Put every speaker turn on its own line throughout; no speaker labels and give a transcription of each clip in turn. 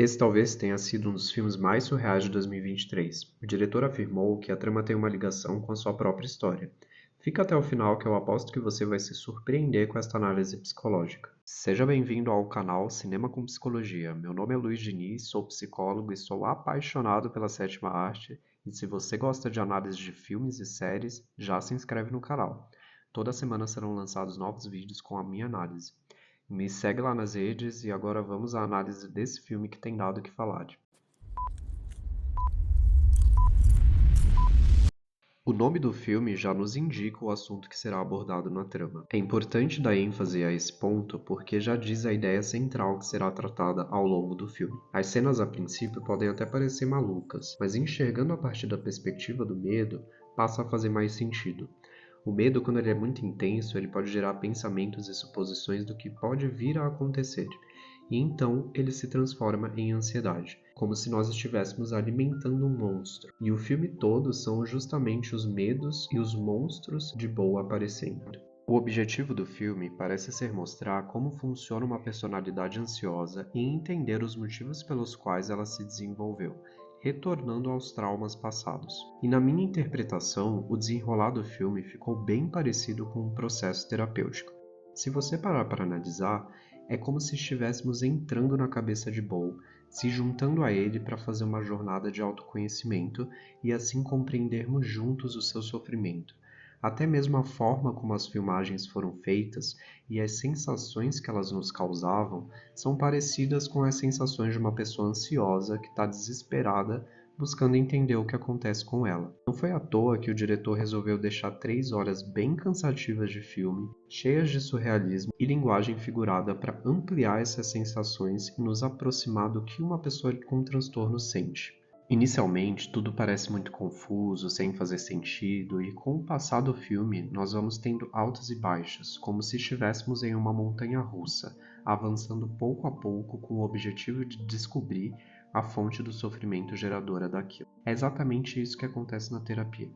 Esse talvez tenha sido um dos filmes mais surreais de 2023. O diretor afirmou que a trama tem uma ligação com a sua própria história. Fica até o final que eu aposto que você vai se surpreender com esta análise psicológica. Seja bem-vindo ao canal Cinema com Psicologia. Meu nome é Luiz Diniz, sou psicólogo e sou apaixonado pela sétima arte. E se você gosta de análise de filmes e séries, já se inscreve no canal. Toda semana serão lançados novos vídeos com a minha análise. Me segue lá nas redes e agora vamos à análise desse filme que tem dado o que falar. O nome do filme já nos indica o assunto que será abordado na trama. É importante dar ênfase a esse ponto porque já diz a ideia central que será tratada ao longo do filme. As cenas a princípio podem até parecer malucas, mas enxergando a partir da perspectiva do medo, passa a fazer mais sentido. O medo, quando ele é muito intenso, ele pode gerar pensamentos e suposições do que pode vir a acontecer, e então ele se transforma em ansiedade, como se nós estivéssemos alimentando um monstro. E o filme todo são justamente os medos e os monstros de Bo aparecendo. O objetivo do filme parece ser mostrar como funciona uma personalidade ansiosa e entender os motivos pelos quais ela se desenvolveu, retornando aos traumas passados. E na minha interpretação, o desenrolar do filme ficou bem parecido com um processo terapêutico. Se você parar para analisar, é como se estivéssemos entrando na cabeça de Bo, se juntando a ele para fazer uma jornada de autoconhecimento e assim compreendermos juntos o seu sofrimento. Até mesmo a forma como as filmagens foram feitas e as sensações que elas nos causavam são parecidas com as sensações de uma pessoa ansiosa que está desesperada buscando entender o que acontece com ela. Não foi à toa que o diretor resolveu deixar 3 horas bem cansativas de filme, cheias de surrealismo e linguagem figurada para ampliar essas sensações e nos aproximar do que uma pessoa com transtorno sente. Inicialmente, tudo parece muito confuso, sem fazer sentido, e com o passar do filme, nós vamos tendo altos e baixos, como se estivéssemos em uma montanha russa, avançando pouco a pouco com o objetivo de descobrir a fonte do sofrimento geradora daquilo. É exatamente isso que acontece na terapia.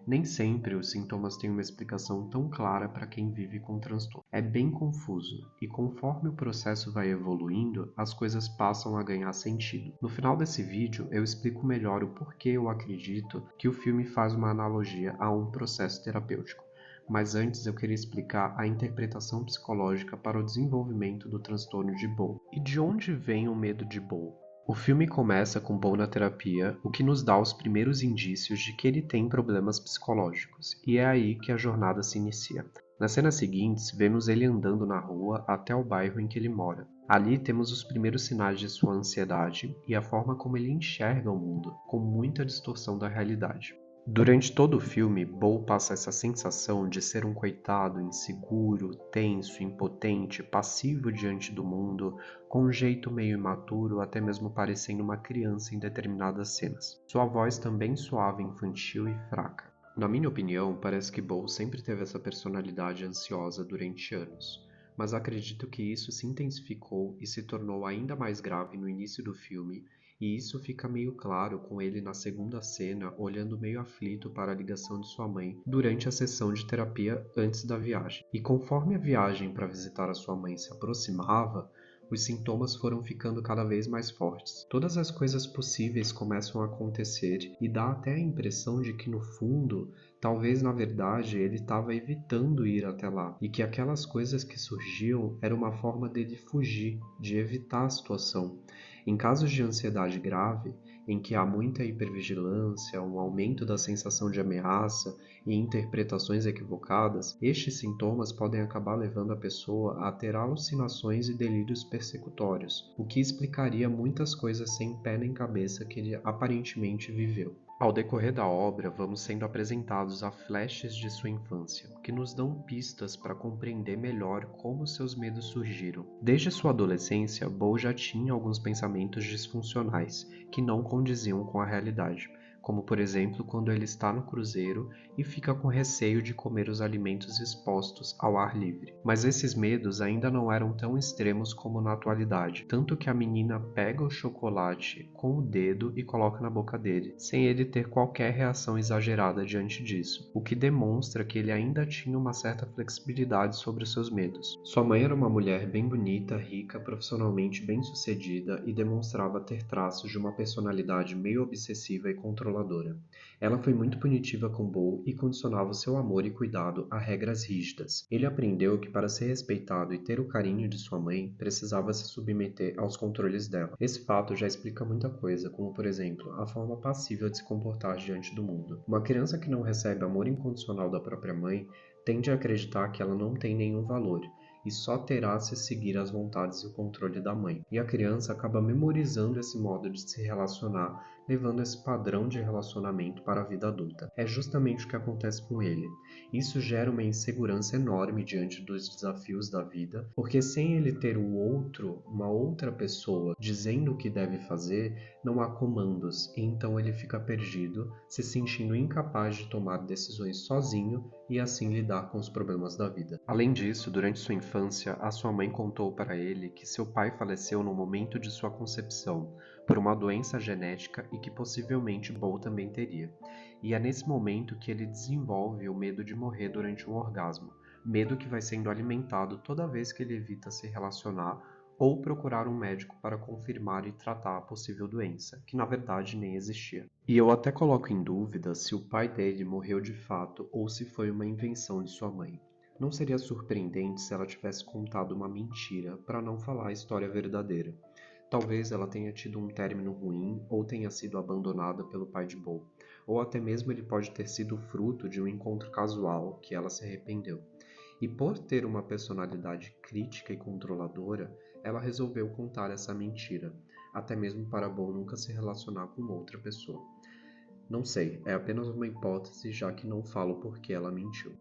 Nem sempre os sintomas têm uma explicação tão clara para quem vive com transtorno. É bem confuso, e conforme o processo vai evoluindo, as coisas passam a ganhar sentido. No final desse vídeo, eu explico melhor o porquê eu acredito que o filme faz uma analogia a um processo terapêutico. Mas antes eu queria explicar a interpretação psicológica para o desenvolvimento do transtorno de Bo. E de onde vem o medo de Bo? O filme começa com Bo na terapia, o que nos dá os primeiros indícios de que ele tem problemas psicológicos, e é aí que a jornada se inicia. Nas cenas seguintes, vemos ele andando na rua até o bairro em que ele mora. Ali temos os primeiros sinais de sua ansiedade e a forma como ele enxerga o mundo, com muita distorção da realidade. Durante todo o filme, Bo passa essa sensação de ser um coitado inseguro, tenso, impotente, passivo diante do mundo, com um jeito meio imaturo, até mesmo parecendo uma criança em determinadas cenas. Sua voz também soava infantil e fraca. Na minha opinião, parece que Bo sempre teve essa personalidade ansiosa durante anos, mas acredito que isso se intensificou e se tornou ainda mais grave no início do filme, e isso fica meio claro com ele na segunda cena olhando meio aflito para a ligação de sua mãe durante a sessão de terapia antes da viagem. E conforme a viagem para visitar a sua mãe se aproximava, os sintomas foram ficando cada vez mais fortes. Todas as coisas possíveis começam a acontecer e dá até a impressão de que no fundo, talvez na verdade ele estava evitando ir até lá e que aquelas coisas que surgiam era uma forma dele fugir, de evitar a situação. Em casos de ansiedade grave, em que há muita hipervigilância, um aumento da sensação de ameaça e interpretações equivocadas, estes sintomas podem acabar levando a pessoa a ter alucinações e delírios persecutórios, o que explicaria muitas coisas sem pé nem cabeça que ele aparentemente viveu. Ao decorrer da obra, vamos sendo apresentados a flashes de sua infância, que nos dão pistas para compreender melhor como seus medos surgiram. Desde sua adolescência, Bo já tinha alguns pensamentos disfuncionais, que não condiziam com a realidade, como por exemplo quando ele está no cruzeiro e fica com receio de comer os alimentos expostos ao ar livre. Mas esses medos ainda não eram tão extremos como na atualidade, tanto que a menina pega o chocolate com o dedo e coloca na boca dele, sem ele ter qualquer reação exagerada diante disso, o que demonstra que ele ainda tinha uma certa flexibilidade sobre os seus medos. Sua mãe era uma mulher bem bonita, rica, profissionalmente bem-sucedida e demonstrava ter traços de uma personalidade meio obsessiva e controladora. Ela foi muito punitiva com Bo e condicionava o seu amor e cuidado a regras rígidas. Ele aprendeu que para ser respeitado e ter o carinho de sua mãe, precisava se submeter aos controles dela. Esse fato já explica muita coisa, como por exemplo, a forma passível de se comportar diante do mundo. Uma criança que não recebe amor incondicional da própria mãe tende a acreditar que ela não tem nenhum valor e só terá se seguir as vontades e o controle da mãe. E a criança acaba memorizando esse modo de se relacionar, levando esse padrão de relacionamento para a vida adulta. É justamente o que acontece com ele. Isso gera uma insegurança enorme diante dos desafios da vida, porque sem ele ter o outro, uma outra pessoa, dizendo o que deve fazer, não há comandos, e então ele fica perdido, se sentindo incapaz de tomar decisões sozinho e assim lidar com os problemas da vida. Além disso, durante sua infância, a sua mãe contou para ele que seu pai faleceu no momento de sua concepção, por uma doença genética e que possivelmente Bo também teria. E é nesse momento que ele desenvolve o medo de morrer durante um orgasmo, medo que vai sendo alimentado toda vez que ele evita se relacionar ou procurar um médico para confirmar e tratar a possível doença, que na verdade nem existia. E eu até coloco em dúvida se o pai dele morreu de fato ou se foi uma invenção de sua mãe. Não seria surpreendente se ela tivesse contado uma mentira para não falar a história verdadeira. Talvez ela tenha tido um término ruim ou tenha sido abandonada pelo pai de Bo, ou até mesmo ele pode ter sido fruto de um encontro casual que ela se arrependeu. E por ter uma personalidade crítica e controladora, ela resolveu contar essa mentira, até mesmo para Bo nunca se relacionar com outra pessoa. Não sei, é apenas uma hipótese, já que não falo por que ela mentiu.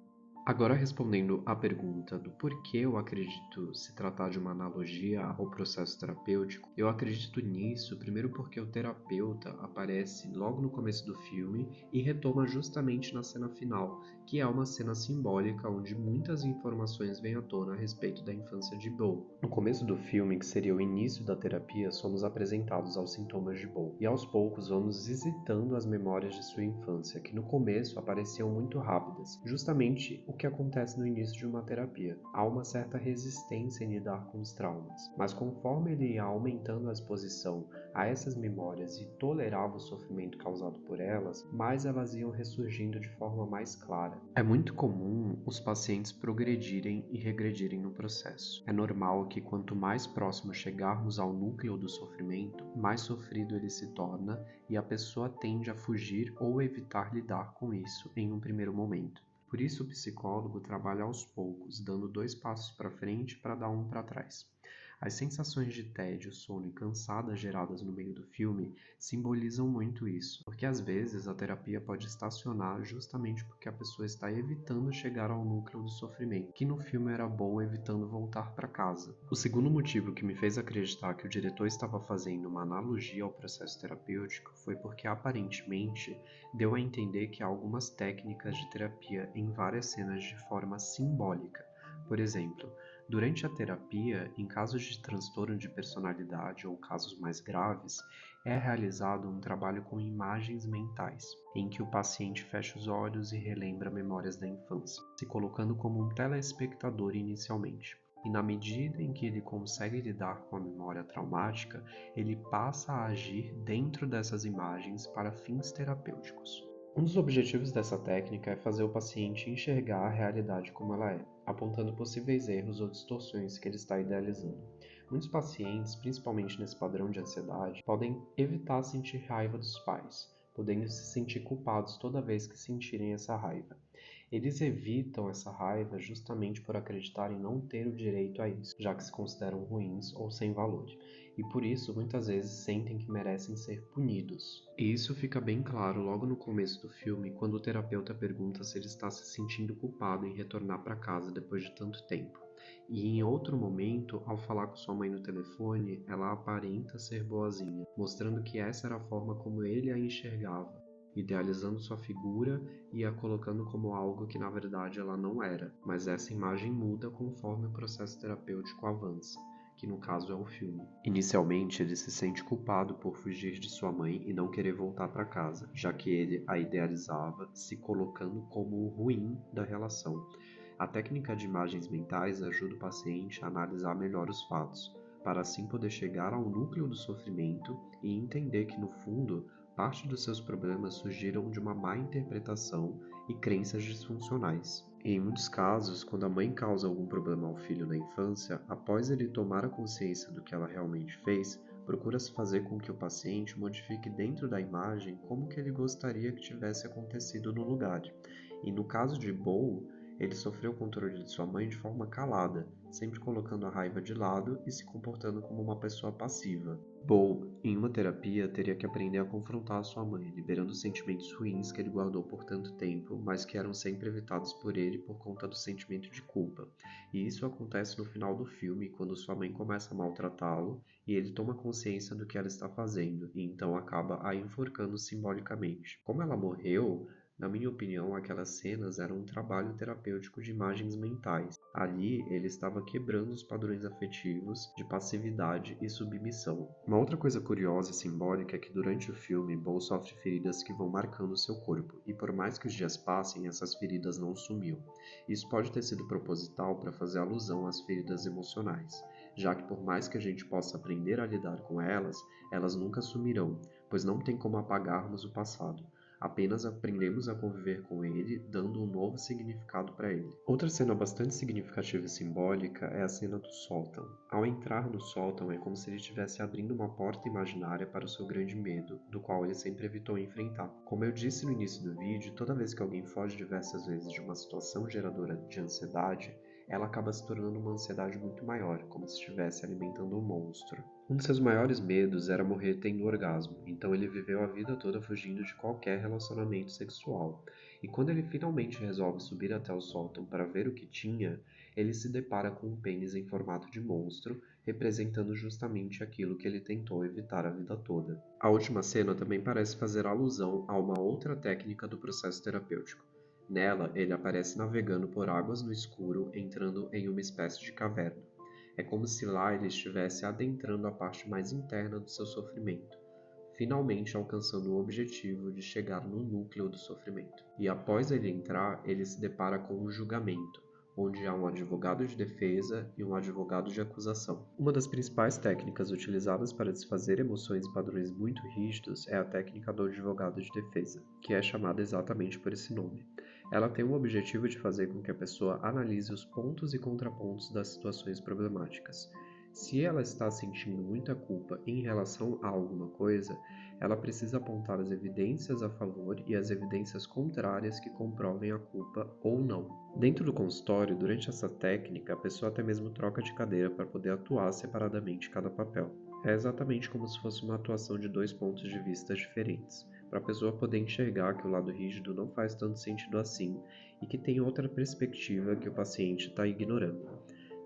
Agora, respondendo à pergunta do porquê eu acredito se tratar de uma analogia ao processo terapêutico, eu acredito nisso primeiro porque o terapeuta aparece logo no começo do filme e retoma justamente na cena final, que é uma cena simbólica onde muitas informações vêm à tona a respeito da infância de Bo. No começo do filme, que seria o início da terapia, somos apresentados aos sintomas de Bo, e aos poucos vamos visitando as memórias de sua infância, que no começo apareciam muito rápidas, justamente o que acontece no início de uma terapia. Há uma certa resistência em lidar com os traumas, mas conforme ele ia aumentando a exposição a essas memórias e tolerava o sofrimento causado por elas, mais elas iam ressurgindo de forma mais clara. É muito comum os pacientes progredirem e regredirem no processo. É normal que quanto mais próximo chegarmos ao núcleo do sofrimento, mais sofrido ele se torna e a pessoa tende a fugir ou evitar lidar com isso em um primeiro momento. Por isso o psicólogo trabalha aos poucos, dando 2 passos para frente para dar um para trás. As sensações de tédio, sono e cansada geradas no meio do filme simbolizam muito isso, porque às vezes a terapia pode estacionar justamente porque a pessoa está evitando chegar ao núcleo do sofrimento, que no filme era bom evitando voltar para casa. O segundo motivo que me fez acreditar que o diretor estava fazendo uma analogia ao processo terapêutico foi porque aparentemente deu a entender que há algumas técnicas de terapia em várias cenas de forma simbólica. Por exemplo, durante a terapia, em casos de transtorno de personalidade ou casos mais graves, é realizado um trabalho com imagens mentais, em que o paciente fecha os olhos e relembra memórias da infância, se colocando como um telespectador inicialmente. E na medida em que ele consegue lidar com a memória traumática, ele passa a agir dentro dessas imagens para fins terapêuticos. Um dos objetivos dessa técnica é fazer o paciente enxergar a realidade como ela é, apontando possíveis erros ou distorções que ele está idealizando. Muitos pacientes, principalmente nesse padrão de ansiedade, podem evitar sentir raiva dos pais, podendo se sentir culpados toda vez que sentirem essa raiva. Eles evitam essa raiva justamente por acreditarem não ter o direito a isso, já que se consideram ruins ou sem valor, e por isso muitas vezes sentem que merecem ser punidos. E isso fica bem claro logo no começo do filme, quando o terapeuta pergunta se ele está se sentindo culpado em retornar para casa depois de tanto tempo. E em outro momento, ao falar com sua mãe no telefone, ela aparenta ser boazinha, mostrando que essa era a forma como ele a enxergava. idealizando sua figura e a colocando como algo que na verdade ela não era, mas essa imagem muda conforme o processo terapêutico avança, que no caso é o filme. Inicialmente, ele se sente culpado por fugir de sua mãe e não querer voltar para casa, já que ele a idealizava, se colocando como o ruim da relação. A técnica de imagens mentais ajuda o paciente a analisar melhor os fatos, para assim poder chegar ao núcleo do sofrimento e entender que, no fundo, parte dos seus problemas surgiram de uma má interpretação e crenças disfuncionais. E em muitos casos, quando a mãe causa algum problema ao filho na infância, após ele tomar a consciência do que ela realmente fez, procura-se fazer com que o paciente modifique dentro da imagem como que ele gostaria que tivesse acontecido no lugar. E no caso de Bo, ele sofreu o controle de sua mãe de forma calada, sempre colocando a raiva de lado e se comportando como uma pessoa passiva. Bo, em uma terapia, teria que aprender a confrontar sua mãe, liberando os sentimentos ruins que ele guardou por tanto tempo, mas que eram sempre evitados por ele por conta do sentimento de culpa. E isso acontece no final do filme, quando sua mãe começa a maltratá-lo e ele toma consciência do que ela está fazendo, e então acaba a enforcando simbolicamente. Como ela morreu, na minha opinião, aquelas cenas eram um trabalho terapêutico de imagens mentais. Ali, ele estava quebrando os padrões afetivos de passividade e submissão. Uma outra coisa curiosa e simbólica é que durante o filme, Bo sofre feridas que vão marcando seu corpo, e por mais que os dias passem, essas feridas não sumiu. Isso pode ter sido proposital para fazer alusão às feridas emocionais, já que por mais que a gente possa aprender a lidar com elas, elas nunca sumirão, pois não tem como apagarmos o passado. Apenas aprendemos a conviver com ele, dando um novo significado para ele. Outra cena bastante significativa e simbólica é a cena do sótão. Ao entrar no sótão, é como se ele estivesse abrindo uma porta imaginária para o seu grande medo, do qual ele sempre evitou enfrentar. Como eu disse no início do vídeo, toda vez que alguém foge diversas vezes de uma situação geradora de ansiedade, ela acaba se tornando uma ansiedade muito maior, como se estivesse alimentando um monstro. Um de seus maiores medos era morrer tendo orgasmo, então ele viveu a vida toda fugindo de qualquer relacionamento sexual. E quando ele finalmente resolve subir até o sótão para ver o que tinha, ele se depara com um pênis em formato de monstro, representando justamente aquilo que ele tentou evitar a vida toda. A última cena também parece fazer alusão a uma outra técnica do processo terapêutico. Nela, ele aparece navegando por águas no escuro, entrando em uma espécie de caverna. É como se lá ele estivesse adentrando a parte mais interna do seu sofrimento, finalmente alcançando o objetivo de chegar no núcleo do sofrimento. E após ele entrar, ele se depara com um julgamento, onde há um advogado de defesa e um advogado de acusação. Uma das principais técnicas utilizadas para desfazer emoções e padrões muito rígidos é a técnica do advogado de defesa, que é chamada exatamente por esse nome. Ela tem o objetivo de fazer com que a pessoa analise os pontos e contrapontos das situações problemáticas. Se ela está sentindo muita culpa em relação a alguma coisa, ela precisa apontar as evidências a favor e as evidências contrárias que comprovem a culpa ou não. Dentro do consultório, durante essa técnica, a pessoa até mesmo troca de cadeira para poder atuar separadamente cada papel. É exatamente como se fosse uma atuação de dois pontos de vista diferentes, para a pessoa poder enxergar que o lado rígido não faz tanto sentido assim e que tem outra perspectiva que o paciente está ignorando.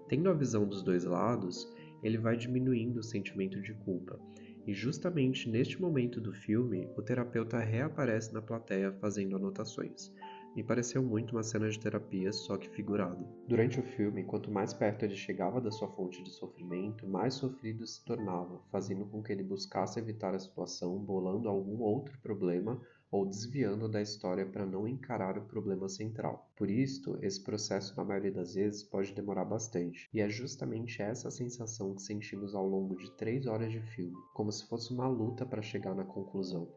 Tendo a visão dos dois lados, ele vai diminuindo o sentimento de culpa. E justamente neste momento do filme, o terapeuta reaparece na plateia fazendo anotações. Me pareceu muito uma cena de terapia, só que figurado. Durante o filme, quanto mais perto ele chegava da sua fonte de sofrimento, mais sofrido se tornava, fazendo com que ele buscasse evitar a situação, bolando algum outro problema ou desviando da história para não encarar o problema central. Por isto, esse processo, na maioria das vezes, pode demorar bastante, e é justamente essa sensação que sentimos ao longo de 3 horas de filme, como se fosse uma luta para chegar na conclusão.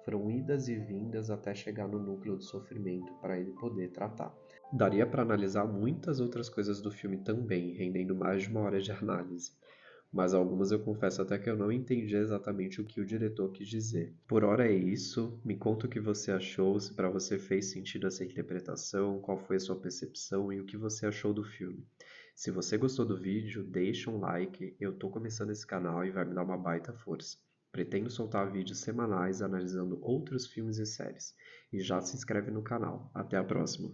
Foram idas e vindas até chegar no núcleo do sofrimento para ele poder tratar. Daria para analisar muitas outras coisas do filme também, rendendo mais de 1 hora de análise. Mas algumas eu confesso até que eu não entendi exatamente o que o diretor quis dizer. Por hora é isso, me conta o que você achou, se para você fez sentido essa interpretação, qual foi a sua percepção e o que você achou do filme. Se você gostou do vídeo, deixa um like, eu tô começando esse canal e vai me dar uma baita força. Pretendo soltar vídeos semanais analisando outros filmes e séries. E já se inscreve no canal. Até a próxima!